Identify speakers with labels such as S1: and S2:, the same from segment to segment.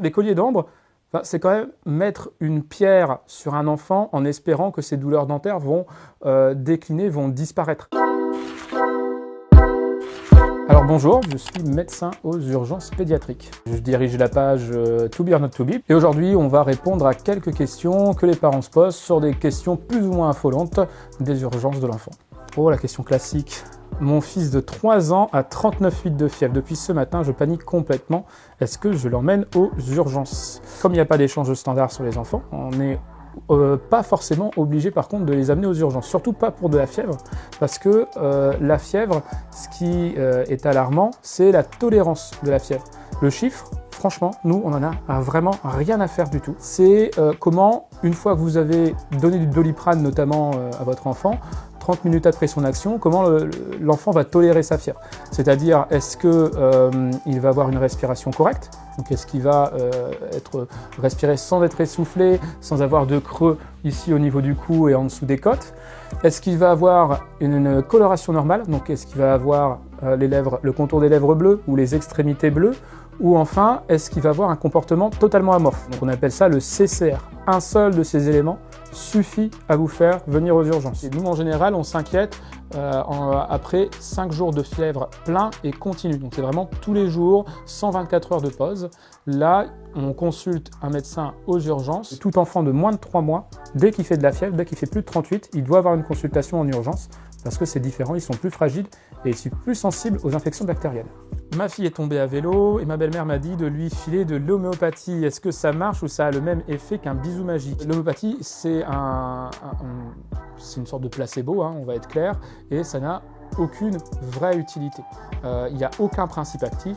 S1: Les colliers d'ambre, c'est quand même mettre une pierre sur un enfant en espérant que ses douleurs dentaires vont décliner, vont disparaître. Alors bonjour, je suis médecin aux urgences pédiatriques. Je dirige la page To Be or Not To Be et aujourd'hui on va répondre à quelques questions que les parents se posent sur des questions plus ou moins affolantes des urgences de l'enfant. Oh, la question classique. Mon fils de 3 ans a 39,8 de fièvre. Depuis ce matin, je panique complètement. Est-ce que je l'emmène aux urgences? Comme il n'y a pas d'échange standard sur les enfants, on n'est pas forcément obligé par contre de les amener aux urgences. Surtout pas pour de la fièvre, parce que la fièvre, ce qui est alarmant, c'est la tolérance de la fièvre. Le chiffre, franchement, nous, on en a vraiment rien à faire du tout. C'est comment, une fois que vous avez donné du Doliprane notamment à votre enfant, 30 minutes après son action, comment l'enfant va tolérer sa fièvre. C'est-à-dire, est-ce qu'il va avoir une respiration correcte? Donc, est-ce qu'il va être respiré sans être essoufflé, sans avoir de creux ici au niveau du cou et en dessous des côtes? Est-ce qu'il va avoir une coloration normale? Donc, est-ce qu'il va avoir les lèvres, le contour des lèvres bleues ou les extrémités bleues? Ou enfin, est-ce qu'il va avoir un comportement totalement amorphe? Donc, on appelle ça le CCR. Un seul de ces éléments suffit à vous faire venir aux urgences. Et nous, en général, on s'inquiète après 5 jours de fièvre plein et continu. Donc, c'est vraiment tous les jours, 124 heures de pause. Là, on consulte un médecin aux urgences. Tout enfant de moins de 3 mois, dès qu'il fait de la fièvre, dès qu'il fait plus de 38, il doit avoir une consultation en urgence parce que c'est différent, ils sont plus fragiles et ils sont plus sensibles aux infections bactériennes. Ma fille est tombée à vélo et ma belle-mère m'a dit de lui filer de l'homéopathie. Est-ce que ça marche ou ça a le même effet qu'un bisou magique? L'homéopathie, c'est une sorte de placebo, hein, on va être clair, et ça n'a aucune vraie utilité. Il n'y a aucun principe actif,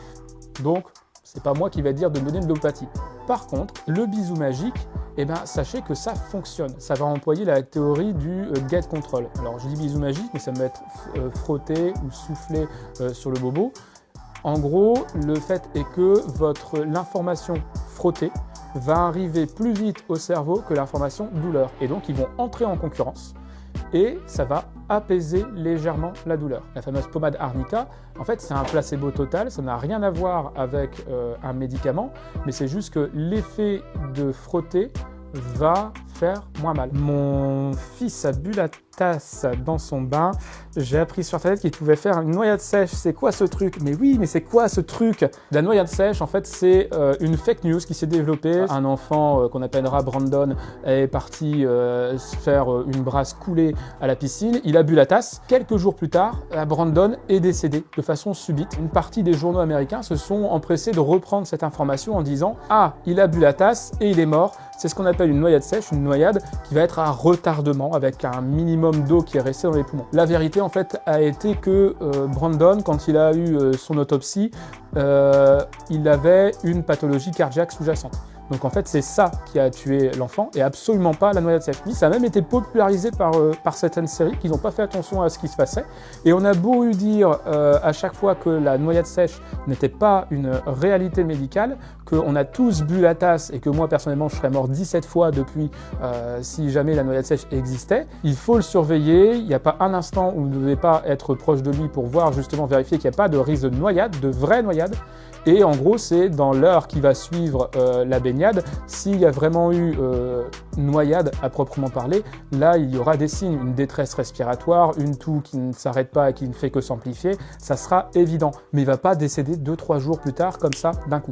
S1: donc c'est pas moi qui vais dire de donner de l'homéopathie. Par contre, le bisou magique, eh ben, sachez que ça fonctionne. Ça va employer la théorie du get control. Alors je dis bisou magique, mais ça peut être frotter ou souffler sur le bobo. En gros, le fait est que l'information frottée va arriver plus vite au cerveau que l'information douleur. Et donc, ils vont entrer en concurrence et ça va apaiser légèrement la douleur. La fameuse pommade arnica, en fait, c'est un placebo total. Ça n'a rien à voir avec un médicament, mais c'est juste que l'effet de frotter va faire moins mal. Mon fils a bu la tasse dans son bain. J'ai appris sur Internet qu'il pouvait faire une noyade sèche. C'est quoi ce truc? Mais oui, mais c'est quoi ce truc? La noyade sèche, en fait, c'est une fake news qui s'est développée. Un enfant qu'on appellera Brandon est parti se faire une brasse coulée à la piscine. Il a bu la tasse. Quelques jours plus tard, Brandon est décédé de façon subite. Une partie des journaux américains se sont empressés de reprendre cette information en disant « Ah, il a bu la tasse et il est mort ». C'est ce qu'on appelle une noyade sèche, une noyade qui va être à retardement avec un minimum d'eau qui est resté dans les poumons. La vérité en fait a été que Brandon, quand il a eu son autopsie, il avait une pathologie cardiaque sous-jacente. Donc en fait c'est ça qui a tué l'enfant et absolument pas la noyade sèche. Ça a même été popularisé par certaines séries qui n'ont pas fait attention à ce qui se passait. Et on a beau lui dire à chaque fois que la noyade sèche n'était pas une réalité médicale, qu'on a tous bu la tasse et que moi personnellement je serais mort 17 fois depuis si jamais la noyade sèche existait. Il faut le surveiller, il n'y a pas un instant où vous ne devez pas être proche de lui pour voir justement vérifier qu'il n'y a pas de risque de noyade, de vraie noyade. Et en gros, c'est dans l'heure qui va suivre la baignade, s'il y a vraiment eu noyade à proprement parler, là il y aura des signes, une détresse respiratoire, une toux qui ne s'arrête pas et qui ne fait que s'amplifier, ça sera évident. Mais il ne va pas décéder 2-3 jours plus tard comme ça d'un coup.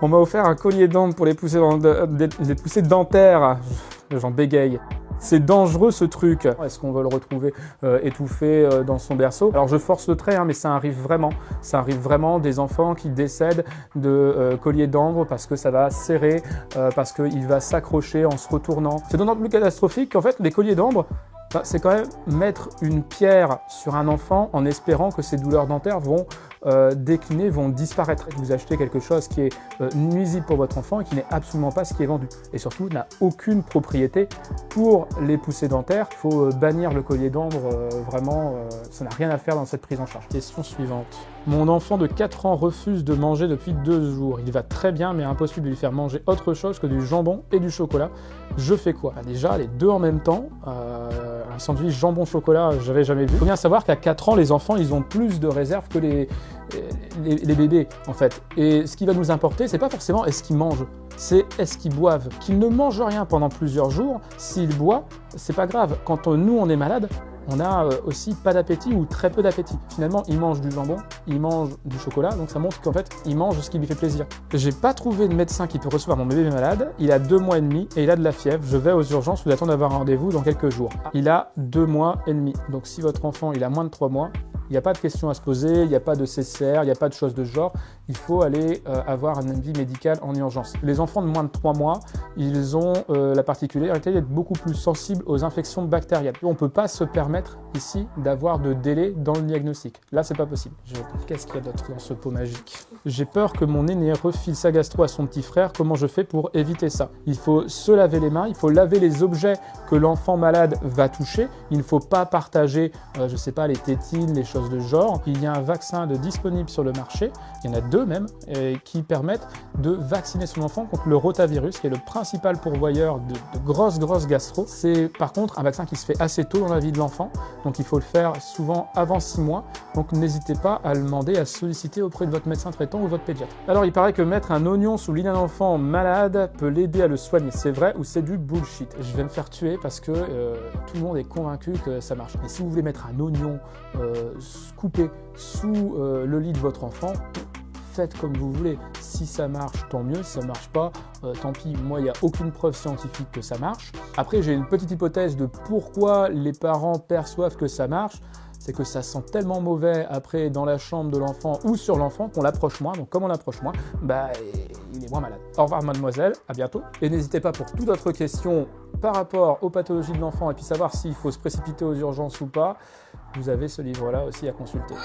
S1: On m'a offert un collier d'ambre pour les poussées dentaires, j'en bégaye. C'est dangereux ce truc. Est-ce qu'on va le retrouver étouffé dans son berceau? Alors je force le trait, hein, mais ça arrive vraiment. Ça arrive vraiment des enfants qui décèdent de collier d'ambre parce que ça va serrer, parce qu'il va s'accrocher en se retournant. C'est d'autant plus catastrophique qu'en fait les colliers d'ambre, c'est quand même mettre une pierre sur un enfant en espérant que ses douleurs dentaires vont décliner, vont disparaître. Vous achetez quelque chose qui est nuisible pour votre enfant et qui n'est absolument pas ce qui est vendu. Et surtout, n'a aucune propriété pour les poussées dentaires. Il faut bannir le collier d'ambre, vraiment, ça n'a rien à faire dans cette prise en charge. Question suivante. Mon enfant de 4 ans refuse de manger depuis 2 jours. Il va très bien, mais impossible de lui faire manger autre chose que du jambon et du chocolat. Je fais quoi? Déjà, les deux en même temps, un sandwich jambon-chocolat, j'avais jamais vu. Il faut bien savoir qu'à 4 ans, les enfants, ils ont plus de réserves que les bébés, en fait. Et ce qui va nous importer, c'est pas forcément est-ce qu'ils mangent, c'est est-ce qu'ils boivent. Qu'ils ne mangent rien pendant plusieurs jours, s'ils boivent, c'est pas grave. Quand nous, on est malade, on a aussi pas d'appétit ou très peu d'appétit. Finalement, il mange du jambon, il mange du chocolat, donc ça montre qu'en fait, il mange ce qui lui fait plaisir. J'ai pas trouvé de médecin qui peut recevoir mon bébé malade, il a 2 mois et demi et il a de la fièvre, je vais aux urgences où il attend d'avoir un rendez-vous dans quelques jours. Il a 2 mois et demi, donc si votre enfant il a moins de 3 mois, il n'y a pas de questions à se poser, il n'y a pas de CCR, il n'y a pas de choses de ce genre. Il faut aller avoir un avis médical en urgence. Les enfants de moins de 3 mois, ils ont la particularité d'être beaucoup plus sensibles aux infections bactériennes. On ne peut pas se permettre ici d'avoir de délai dans le diagnostic. Là, c'est pas possible. Qu'est-ce qu'il y a d'autre dans ce pot magique? J'ai peur que mon aîné refile sa gastro à son petit frère. Comment je fais pour éviter ça? Il faut se laver les mains, il faut laver les objets que l'enfant malade va toucher. Il ne faut pas partager, je sais pas, les tétines, les choses de genre. Il y a un vaccin disponible sur le marché, il y en a 2 même, qui permettent de vacciner son enfant contre le rotavirus, qui est le principal pourvoyeur de grosses gastro. C'est par contre un vaccin qui se fait assez tôt dans la vie de l'enfant, donc il faut le faire souvent avant 6 mois. Donc n'hésitez pas à le demander, à solliciter auprès de votre médecin traitant ou votre pédiatre. Alors il paraît que mettre un oignon sous le lit d'un enfant malade peut l'aider à le soigner. C'est vrai ou c'est du bullshit? Je vais me faire tuer parce que tout le monde est convaincu que ça marche. Mais si vous voulez mettre un oignon coupé sous le lit de votre enfant, faites comme vous voulez. Si ça marche, tant mieux. Si ça marche pas, tant pis. Moi, il n'y a aucune preuve scientifique que ça marche. Après, j'ai une petite hypothèse de pourquoi les parents perçoivent que ça marche. C'est que ça sent tellement mauvais après dans la chambre de l'enfant ou sur l'enfant qu'on l'approche moins. Donc comme on l'approche moins, il est moins malade. Au revoir mademoiselle, à bientôt. Et n'hésitez pas pour toute autre question par rapport aux pathologies de l'enfant et puis savoir s'il faut se précipiter aux urgences ou pas, vous avez ce livre-là aussi à consulter.